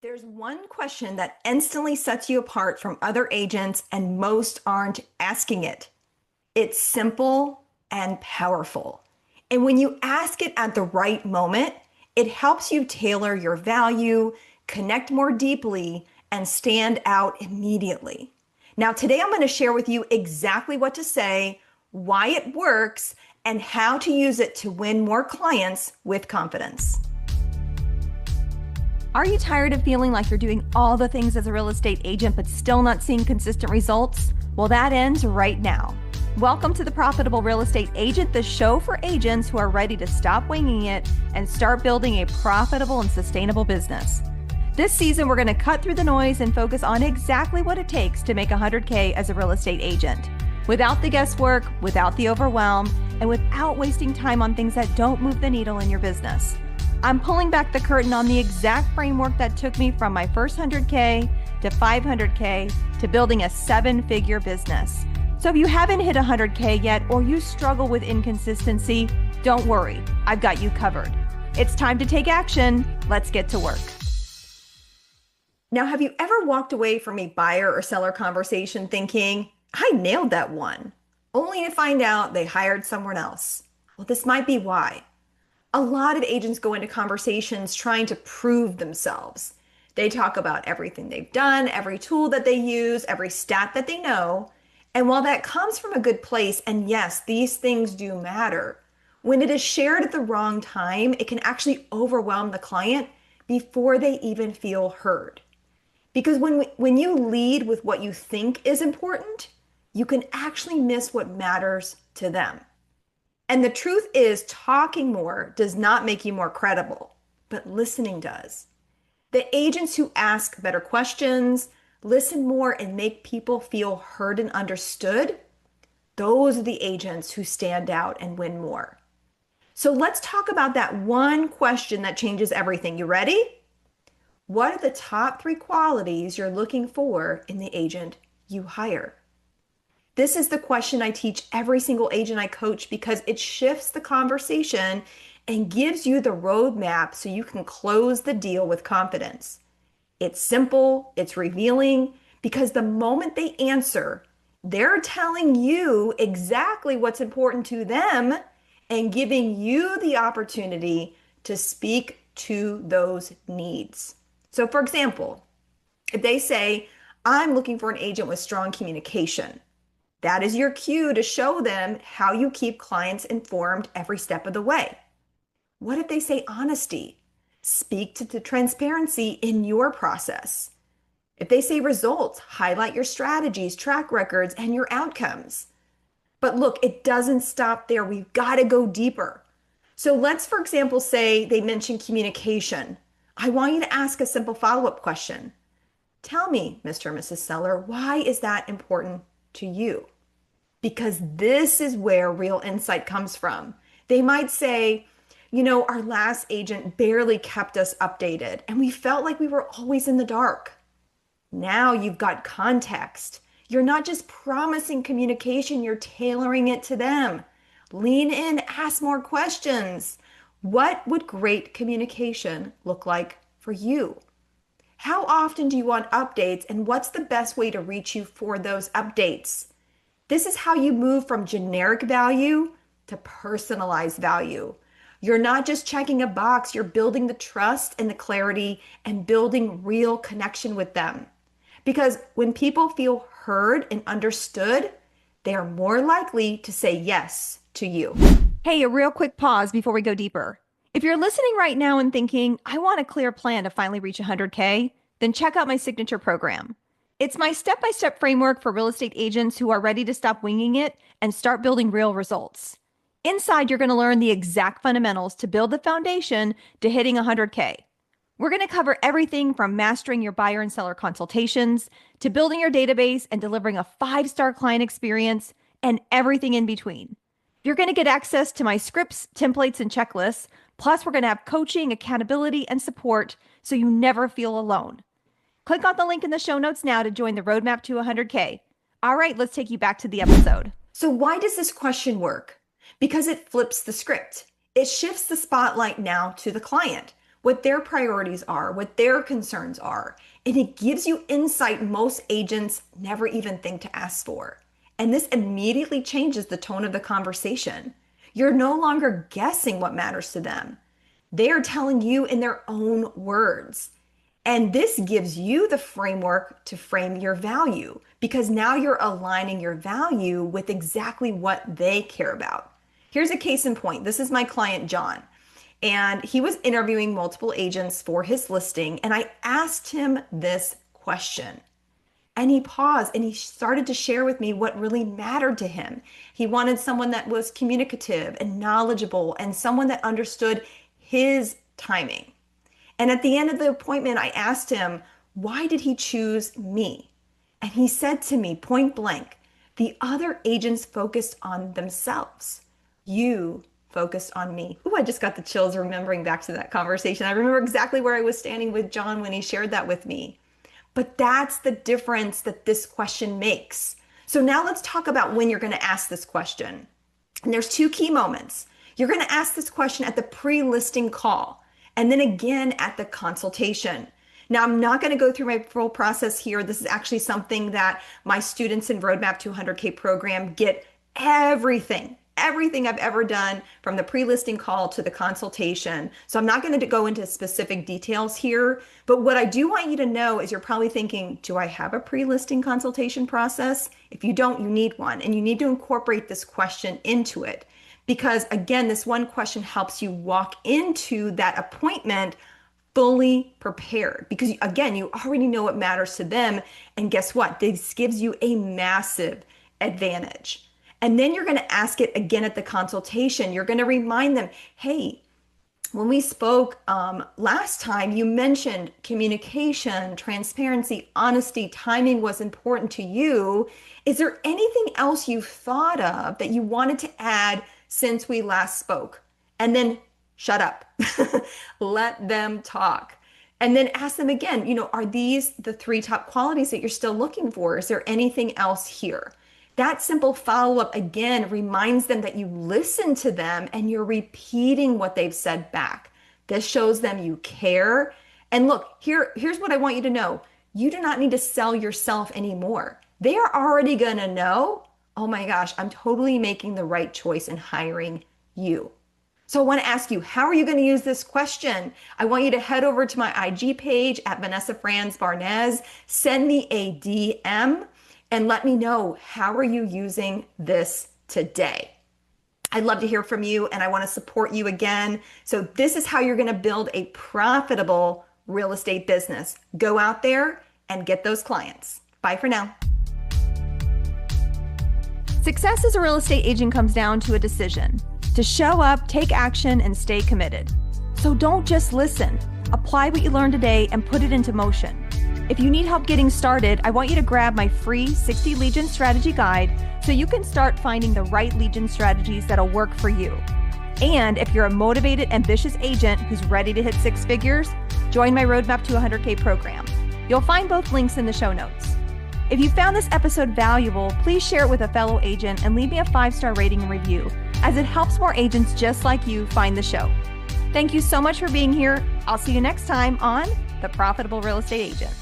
There's one question that instantly sets you apart from other agents, and most aren't asking it. It's simple and powerful. And when you ask it at the right moment, it helps you tailor your value, connect more deeply, and stand out immediately. Now, today I'm going to share with you exactly what to say, why it works, and how to use it to win more clients with confidence. Are you tired of feeling like you're doing all the things as a real estate agent but still not seeing consistent results? Well, that ends right now. Welcome to the Profitable Real Estate Agent, the show for agents who are ready to stop winging it and start building a profitable and sustainable business. This season, we're going to cut through the noise and focus on exactly what it takes to make $100K as a real estate agent. Without the guesswork, without the overwhelm, and without wasting time on things that don't move the needle in your business. I'm pulling back the curtain on the exact framework that took me from my first 100K to 500K to building a 7-figure business. So if you haven't hit 100K yet or you struggle with inconsistency, don't worry, I've got you covered. It's time to take action. Let's get to work. Now, have you ever walked away from a buyer or seller conversation thinking, I nailed that one, only to find out they hired someone else? Well, this might be why. A lot of agents go into conversations trying to prove themselves. They talk about everything they've done, every tool that they use, every stat that they know. And while that comes from a good place, and yes, these things do matter, when it is shared at the wrong time, it can actually overwhelm the client before they even feel heard. Because when you lead with what you think is important, you can actually miss what matters to them. And the truth is, talking more does not make you more credible, but listening does. The agents who ask better questions, listen more, and make people feel heard and understood, those are the agents who stand out and win more. So let's talk about that one question that changes everything. You ready? What are the top 3 qualities you're looking for in the agent you hire? This is the question I teach every single agent I coach because it shifts the conversation and gives you the roadmap so you can close the deal with confidence. It's simple, it's revealing, because the moment they answer, they're telling you exactly what's important to them and giving you the opportunity to speak to those needs. So for example, if they say, I'm looking for an agent with strong communication, that is your cue to show them how you keep clients informed every step of the way. What if they say honesty? Speak to the transparency in your process. If they say results, highlight your strategies, track records, and your outcomes. But look, it doesn't stop there. We've got to go deeper. So let's, for example, say they mention communication. I want you to ask a simple follow-up question. Tell me, Mr. and Mrs. Seller, why is that important to you? Because this is where real insight comes from. They might say, our last agent barely kept us updated and we felt like we were always in the dark. Now you've got context. You're not just promising communication, you're tailoring it to them. Lean in, ask more questions. What would great communication look like for you? How often do you want updates, and what's the best way to reach you for those updates? This is how you move from generic value to personalized value. You're not just checking a box, you're building the trust and the clarity and building real connection with them. Because when people feel heard and understood, they are more likely to say yes to you. Hey, a real quick pause before we go deeper. If you're listening right now and thinking, I want a clear plan to finally reach 100K, then check out my signature program. It's my step-by-step framework for real estate agents who are ready to stop winging it and start building real results. Inside, you're going to learn the exact fundamentals to build the foundation to hitting 100K. We're going to cover everything from mastering your buyer and seller consultations to building your database and delivering a 5-star client experience and everything in between. You're going to get access to my scripts, templates, and checklists. Plus, we're going to have coaching, accountability, and support so you never feel alone. Click on the link in the show notes now to join the roadmap to 100K. All right, let's take you back to the episode. So why does this question work? Because it flips the script. It shifts the spotlight now to the client. what their priorities are, what their concerns are. And it gives you insight most agents never even think to ask for. And this immediately changes the tone of the conversation. You're no longer guessing what matters to them. They are telling you in their own words. And this gives you the framework to frame your value because now you're aligning your value with exactly what they care about. Here's a case in point. This is my client, John, and he was interviewing multiple agents for his listing. And I asked him this question. And he paused and he started to share with me what really mattered to him. He wanted someone that was communicative and knowledgeable and someone that understood his timing. And at the end of the appointment, I asked him, why did he choose me? And he said to me point blank, the other agents focused on themselves. You focused on me. Ooh, I just got the chills remembering back to that conversation. I remember exactly where I was standing with John when he shared that with me. But that's the difference that this question makes. So now let's talk about when you're going to ask this question. And there's two key moments. You're going to ask this question at the pre-listing call and then again at the consultation. Now, I'm not going to go through my full process here. This is actually something that my students in Roadmap to 100K program get everything I've ever done from the pre-listing call to the consultation. So I'm not going to go into specific details here, but what I do want you to know is you're probably thinking, do I have a pre-listing consultation process? If you don't, you need one, and you need to incorporate this question into it. Because again, this one question helps you walk into that appointment fully prepared because again, you already know what matters to them. And guess what? This gives you a massive advantage. And then you're going to ask it again at the consultation. You're going to remind them, hey, when we spoke last time, you mentioned communication, transparency, honesty, timing was important to you. Is there anything else you've thought of that you wanted to add since we last spoke? And then shut up. Let them talk. And then ask them again, are these the 3 top qualities that you're still looking for? Is there anything else here? That simple follow-up again reminds them that you listen to them and you're repeating what they've said back. This shows them you care. And look, here's what I want you to know. You do not need to sell yourself anymore. They are already going to know, oh my gosh, I'm totally making the right choice in hiring you. So I want to ask you, how are you going to use this question? I want you to head over to my IG page at Vanessa Franz Barnez, send me a DM, and let me know, how are you using this today? I'd love to hear from you and I want to support you again. So this is how you're going to build a profitable real estate business. Go out there and get those clients. Bye for now. Success as a real estate agent comes down to a decision to show up, take action, and stay committed. So don't just listen. Apply what you learned today and put it into motion. If you need help getting started, I want you to grab my free 60 lead gen strategy guide so you can start finding the right lead gen strategies that'll work for you. And if you're a motivated, ambitious agent who's ready to hit 6 figures, join my Roadmap to 100K program. You'll find both links in the show notes. If you found this episode valuable, please share it with a fellow agent and leave me a 5-star rating and review, as it helps more agents just like you find the show. Thank you so much for being here. I'll see you next time on The Profitable Real Estate Agent.